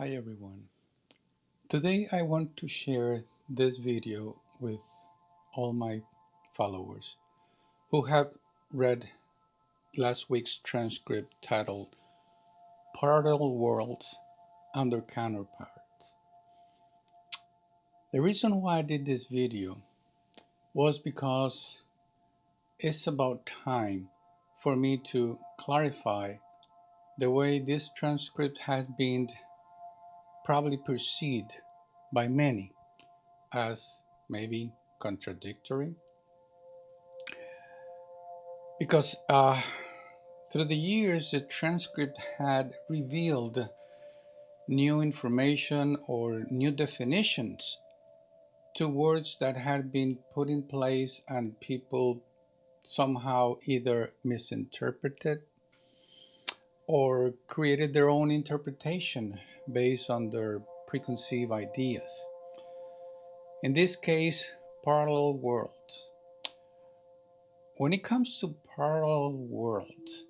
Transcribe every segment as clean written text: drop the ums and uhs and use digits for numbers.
Hi everyone. Today I want to share this video with all my followers who have read last week's transcript titled Parallel Worlds and Their Counterparts. The reason why I did this video was because it's about time for me to clarify the way this transcript has been probably perceived by many as maybe contradictory. Because through the years, the transcript had revealed new information or new definitions to words that had been put in place and people somehow either misinterpreted or created their own interpretation based on their preconceived ideas. In this case, parallel worlds. When it comes to parallel worlds,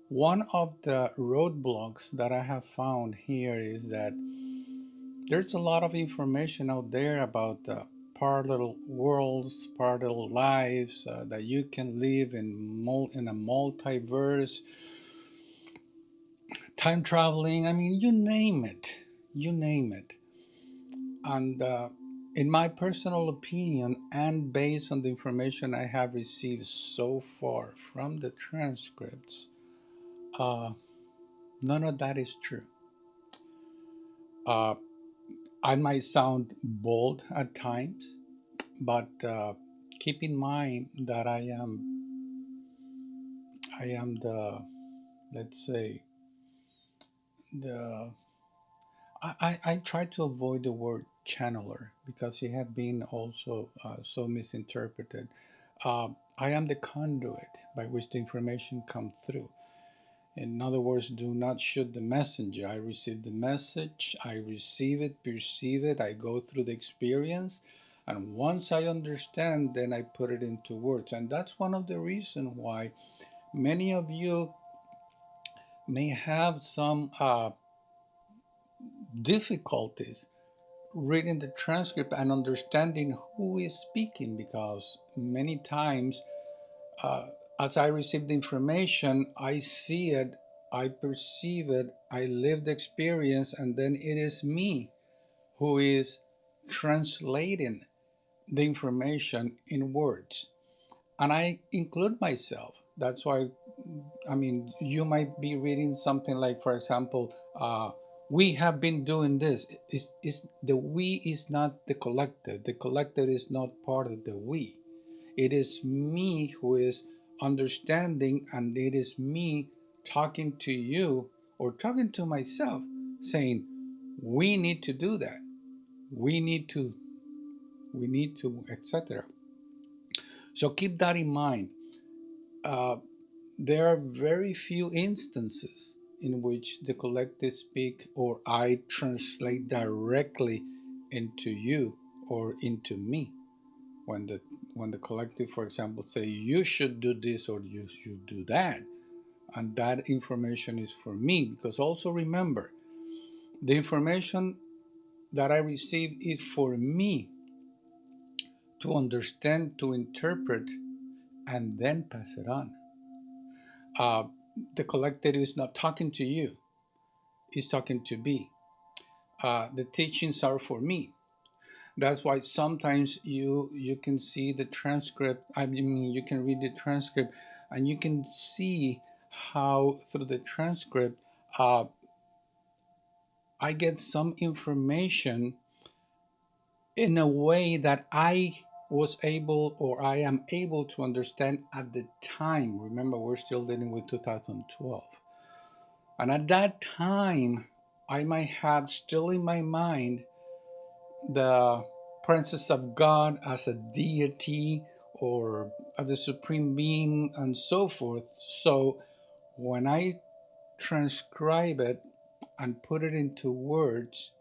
one of the roadblocks that I have found here is that there's a lot of information out there about parallel worlds, parallel lives, that you can live in a multiverse, time traveling. I mean, you name it. You name it. And in my personal opinion, and based on the information I have received so far from the transcripts, none of that is true. I might sound bold at times, but keep in mind that I am the, let's say, the I try to avoid the word channeler because it had been also so misinterpreted. I am the conduit by which the information comes through. In other words, do not shoot the messenger. I receive the message, I receive it, perceive it, I go through the experience, and once I understand, then I put it into words. And that's one of the reasons why many of you may have some difficulties reading the transcript and understanding who is speaking, because many times as I receive the information, I see it, I perceive it, I live the experience, and then it is me who is translating the information in words. And I include myself. That's why, I mean, you might be reading something like, for example, we have been doing this. The we is not the collective. The collective is not part of the we. It is me who is understanding, and it is me talking to you or talking to myself, saying, we need to do that. We need to, etc. So keep that in mind. There are very few instances in which the collective speak or I translate directly into you or into me. When the collective, for example, say you should do this or you should do that, and that information is for me, because also remember, the information that I receive is for me to understand, to interpret, and then pass it on. The collective is not talking to you, it's talking to me. The teachings are for me. That's why sometimes you can see the transcript. I mean, you can read the transcript, and you can see how through the transcript I get some information in a way that I was able, or I am able to understand at the time. Remember, we're still dealing with 2012. And at that time, I might have still in my mind the presence of God as a deity or as a supreme being and so forth. So when I transcribe it and put it into words,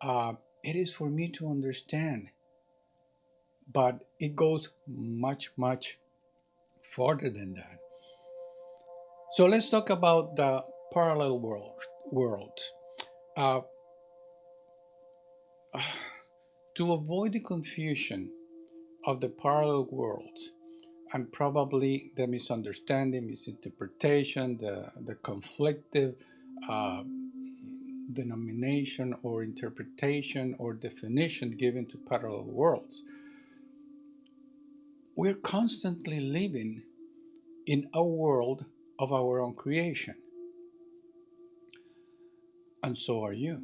it is for me to understand. But it goes much, much farther than that. So let's talk about the parallel world. Uh, to avoid the confusion of the parallel worlds and probably the misunderstanding, misinterpretation, the conflictive uh, denomination or interpretation or definition given to parallel worlds, we're constantly living in a world of our own creation. And so are you.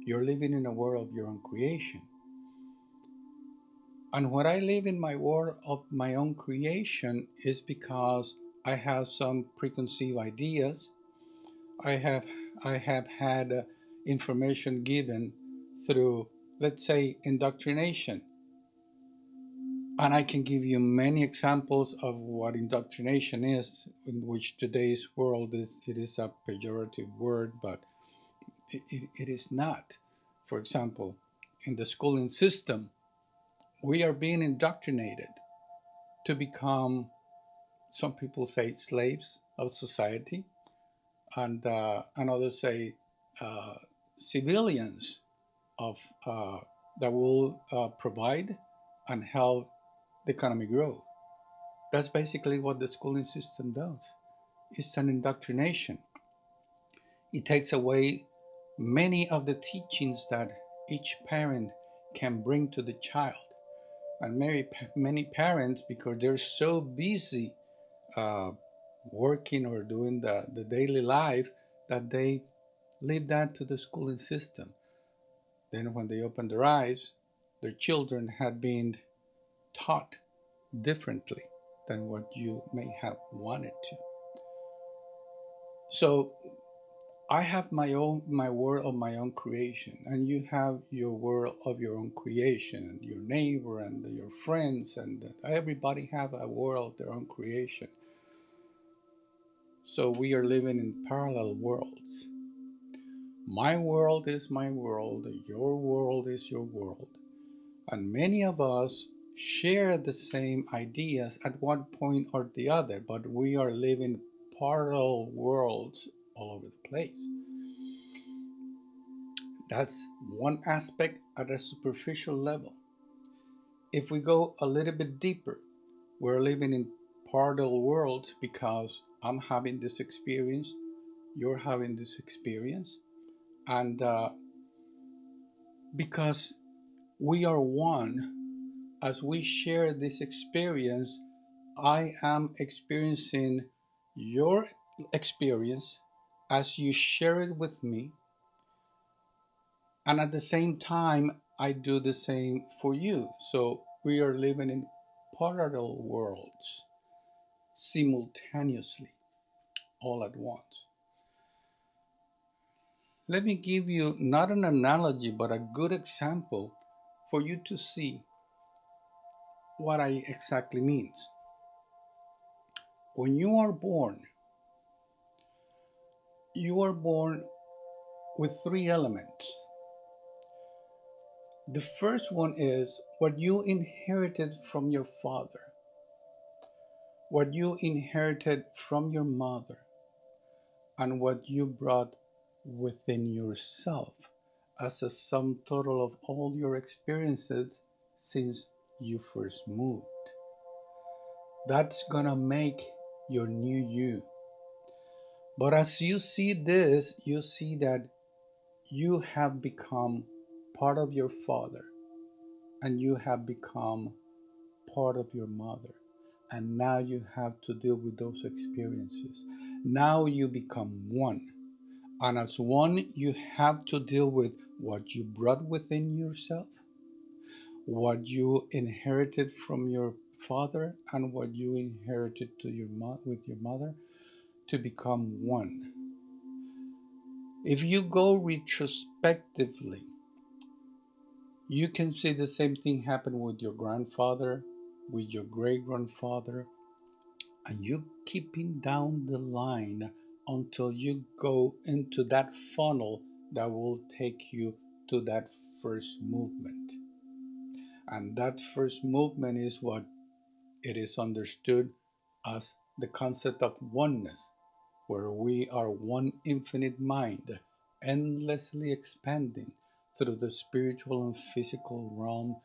You're living in a world of your own creation. And when I live in my world of my own creation is because I have some preconceived ideas. I have I have had information given through, let's say, indoctrination. And I can give you many examples of what indoctrination is, in which today's world is a pejorative word, but it is not. For example, in the schooling system, we are being indoctrinated to become, some people say, slaves of society, and others say uh, civilians of that will provide and help the economy grow. That's basically what the schooling system does. It's an indoctrination. It takes away many of the teachings that each parent can bring to the child. And many parents, because they're so busy uh, working or doing the daily life, that they leave that to the schooling system. Then when they open their eyes, their children had been taught differently than what you may have wanted to. So I have my world of my own creation, and you have your world of your own creation, and your neighbor and your friends, and everybody have a world of their own creation. So we are living in parallel worlds. My world is my world, your world is your world, and many of us share the same ideas at one point or the other, but we are living parallel worlds all over the place. That's one aspect at a superficial level. If we go a little bit deeper, we're living in parallel worlds because I'm having this experience, you're having this experience, and because we are one, as we share this experience, I am experiencing your experience as you share it with me, and at the same time I do the same for you. So we are living in parallel worlds simultaneously, all at once. Let me give you not an analogy but a good example for you to see what I exactly means. When you are born with three elements. The first one is what you inherited from your father, what you inherited from your mother, and what you brought within yourself as a sum total of all your experiences since you first moved. That's gonna make your new you. But as you see this, you see that you have become part of your father and you have become part of your mother. And now you have to deal with those experiences. Now you become one. And as one, you have to deal with what you brought within yourself, what you inherited from your father, and what you inherited to with your mother, to become one. If you go retrospectively, you can see the same thing happen with your grandfather, with your great grandfather, and you keeping down the line until you go into that funnel that will take you to that first movement. And that first movement is what it is understood as the concept of oneness, where we are one infinite mind, endlessly expanding through the spiritual and physical realm,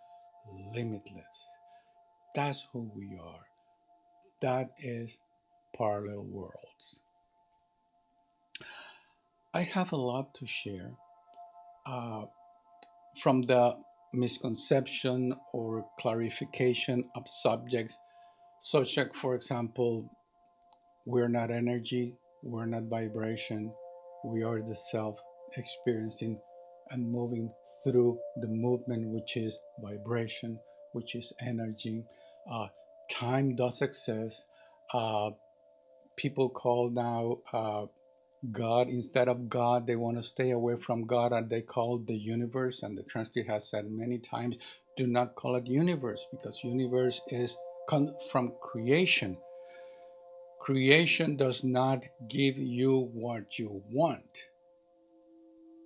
limitless. That's who we are. That is Parallel Worlds. I have a lot to share from the misconception or clarification of subjects, such as, for example, we're not energy, we're not vibration, we are the self experiencing and moving through the movement, which is vibration, which is energy. Uh, Time does exist. Uh, People call now God instead of God. They want to stay away from God, and they call the universe. And the transcript has said many times, do not call it universe, because universe is from creation. Creation does not give you what you want,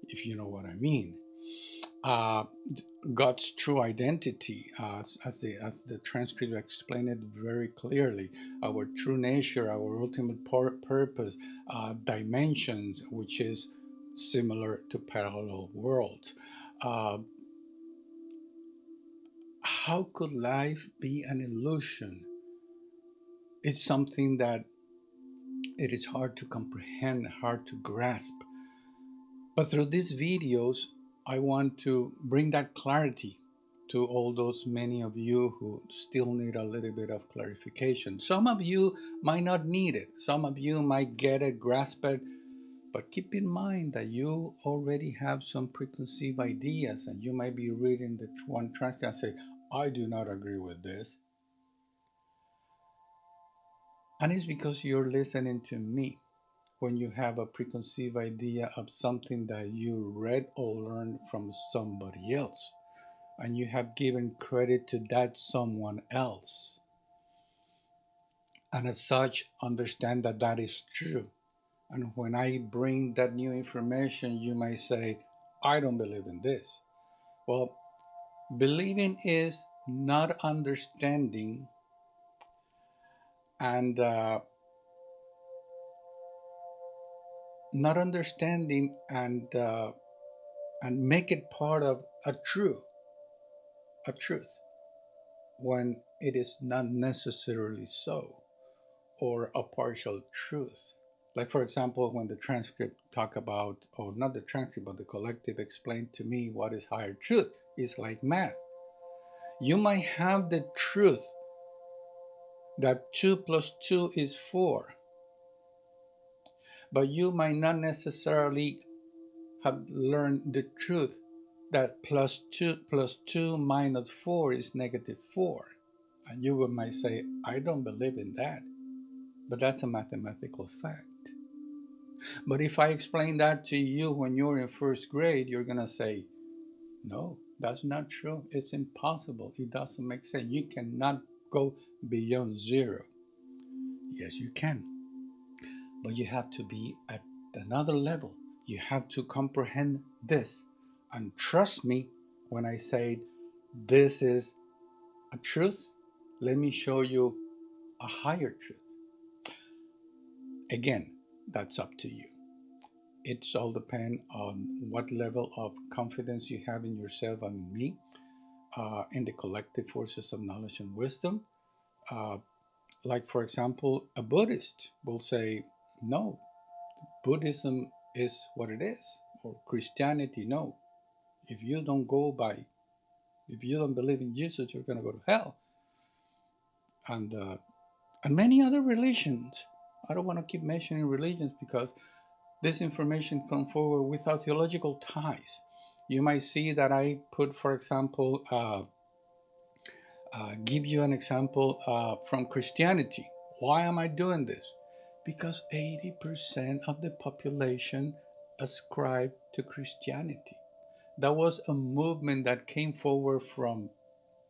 if you know what I mean. Uh, God's true identity, as the transcript explained it very clearly, our true nature, our ultimate purpose, dimensions, which is similar to parallel worlds. Uh, how could life be an illusion? It's something that it is hard to comprehend, hard to grasp. But through these videos, I want to bring that clarity to all those many of you who still need a little bit of clarification. Some of you might not need it. Some of you might get it, grasp it. But keep in mind that you already have some preconceived ideas, and you might be reading the one transcript and say, I do not agree with this. And it's because you're listening to me. When you have a preconceived idea of something that you read or learned from somebody else, and you have given credit to that someone else, and as such understand that that is true. And when I bring that new information, you might say, I don't believe in this. Well, believing is not understanding and not understanding and make it part of a truth when it is not necessarily so, or a partial truth. Like, for example, when the transcript talk about, or not the transcript, but the collective explained to me what is higher truth. It's like math. You might have the truth that 2 plus 2 is 4, but you might not necessarily have learned the truth that plus 2 minus 4 is negative 4. And you might say, I don't believe in that. But that's a mathematical fact. But if I explain that to you when you're in first grade, you're going to say, no, that's not true. It's impossible. It doesn't make sense. You cannot go beyond 0. Yes, you can. But you have to be at another level. You have to comprehend this. And trust me when I say this is a truth. Let me show you a higher truth. Again, that's up to you. It's all depend on what level of confidence you have in yourself and in me, in the collective forces of knowledge and wisdom. Like, for example, a Buddhist will say, no, Buddhism is what it is, or Christianity, no. If you don't believe in Jesus, you're going to go to hell. And many other religions. I don't want to keep mentioning religions because this information comes forward without theological ties. You might see that I put, for example, give you an example from Christianity. Why am I doing this? Because 80% of the population ascribe to Christianity. That was a movement that came forward from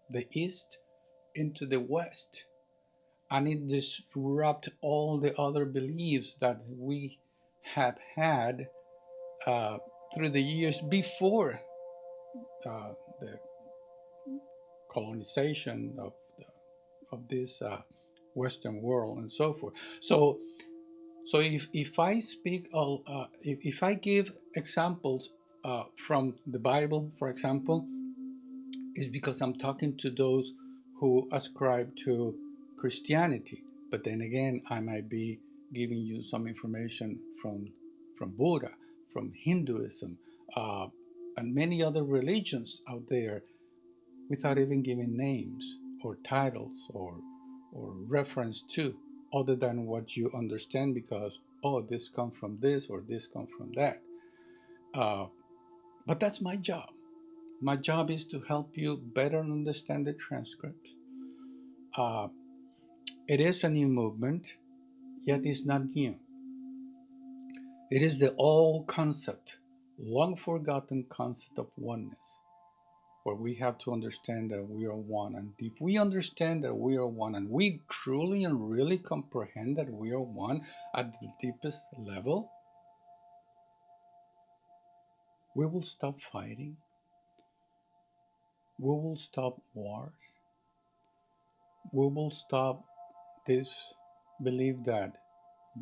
the East into the West. And it disrupted all the other beliefs that we have had through the years before the colonization of this Western world and so forth. So if I speak, if I give examples from the Bible, for example, is because I'm talking to those who ascribe to Christianity. But then again, I might be giving you some information from Buddha, from Hinduism, and many other religions out there, without even giving names or titles or reference to, other than what you understand, because this comes from this or this comes from that. But that's my job. My job is to help you better understand the transcript. Uh, it is a new movement, yet it's not new. It is the old concept, long forgotten concept of oneness, where we have to understand that we are one. And if we understand that we are one, and we truly and really comprehend that we are one at the deepest level, we will stop fighting. We will stop wars. We will stop this belief that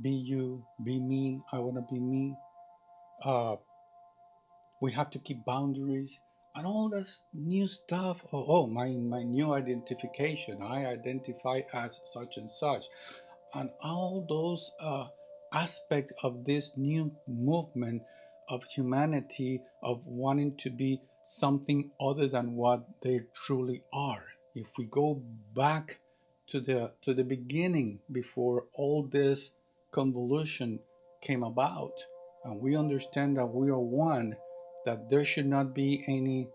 be you, be me, I want to be me. We have to keep boundaries and all this new stuff. My new identification. I identify as such and such. And all those aspects of this new movement of humanity, of wanting to be something other than what they truly are. If we go back to the beginning, before all this convolution came about, and we understand that we are one, that there should not be any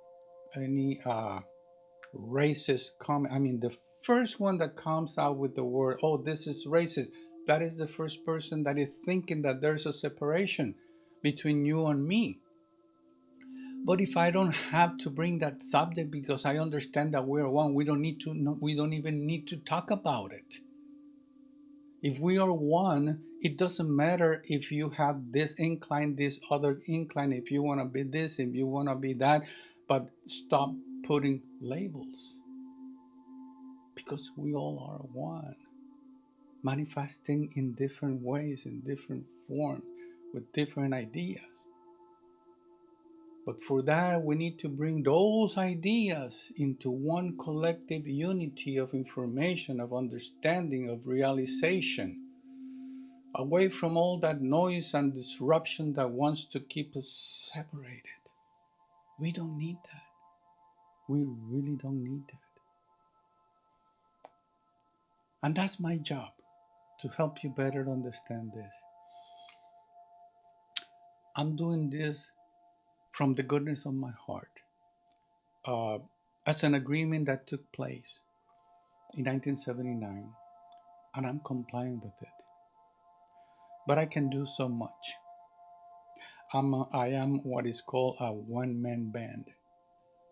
racist comment. I mean, the first one that comes out with the word, this is racist, that is the first person that is thinking that there's a separation between you and me. But if I don't have to bring that subject, because I understand that we're one, we don't even need to talk about it. If we are one, it doesn't matter if you have this incline, this other incline, if you want to be this, if you want to be that, but stop putting labels. Because we all are one, manifesting in different ways, in different forms, with different ideas. But for that, we need to bring those ideas into one collective unity of information, of understanding, of realization, away from all that noise and disruption that wants to keep us separated. We don't need that. We really don't need that. And that's my job, to help you better understand this. I'm doing this from the goodness of my heart, as an agreement that took place in 1979, and I'm complying with it. But I can do so much. I am what is called a one-man band,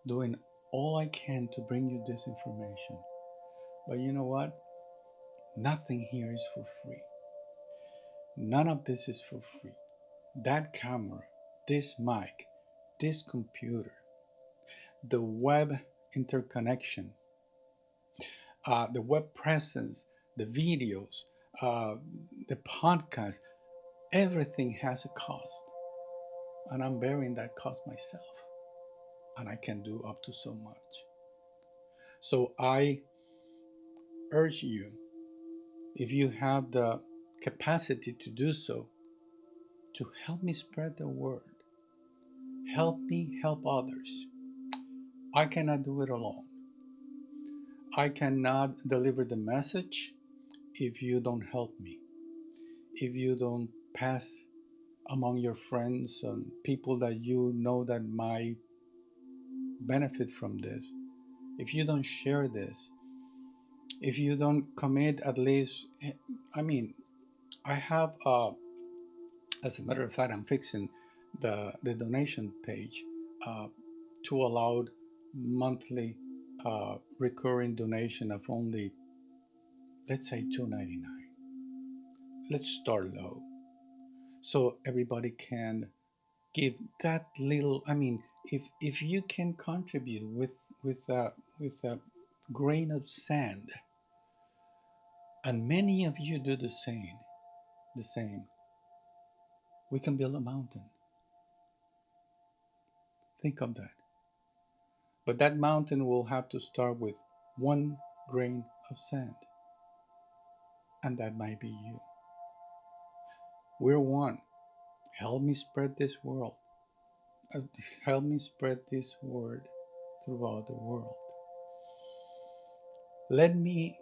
doing all I can to bring you this information. But you know what? Nothing here is for free. None of this is for free. That camera, this mic, this computer, the web interconnection, the web presence, the videos, the podcast, everything has a cost. And I'm bearing that cost myself. And I can do up to so much. So I urge you, if you have the capacity to do so, to help me spread the word. Help me help others. I cannot do it alone. I cannot deliver the message if you don't help me, if you don't pass among your friends and people that you know that might benefit from this, if you don't share this, if you don't commit at least, I have, as a matter of fact, I'm fixing the donation page to allow monthly recurring donation of only, let's say, $2.99. Let's start low, so everybody can give that little. If you can contribute with a grain of sand, And many of you do the same. The same. We can build a mountain. Think of that. But that mountain will have to start with one grain of sand. And that might be you. We're one. Help me spread this world. Help me spread this word throughout the world. Let me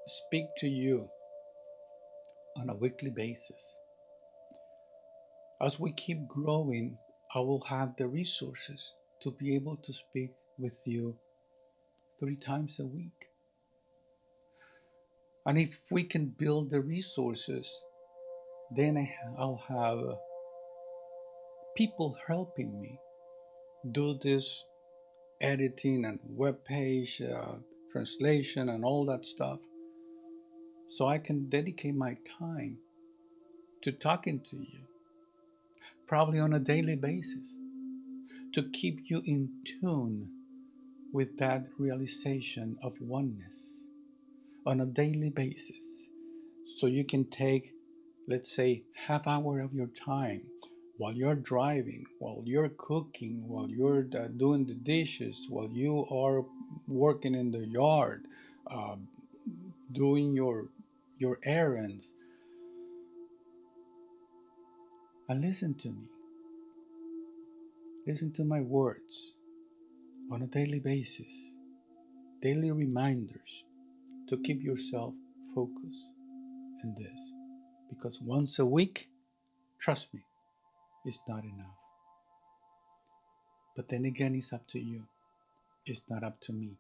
speak to you on a weekly basis. As we keep growing, I will have the resources to be able to speak with you 3 times a week. And if we can build the resources, then I'll have people helping me do this editing and web page translation and all that stuff, so I can dedicate my time to talking to you, probably on a daily basis, to keep you in tune with that realization of oneness on a daily basis. So you can take, let's say, half hour of your time while you're driving, while you're cooking, while you're doing the dishes, while you are working in the yard, uh, doing your errands, and listen to me. Listen to my words on a daily basis, daily reminders to keep yourself focused in this. Because once a week, trust me, is not enough. But then again, it's up to you. It's not up to me.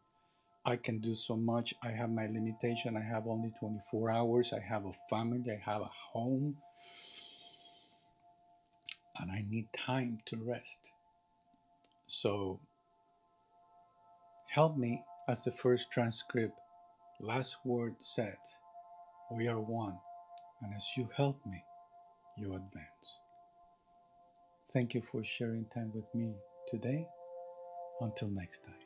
I can do so much. I have my limitation. I have only 24 hours. I have a family. I have a home. And I need time to rest. So help me, as the first transcript last word says, we are one. And as you help me, you advance. Thank you for sharing time with me today. Until next time.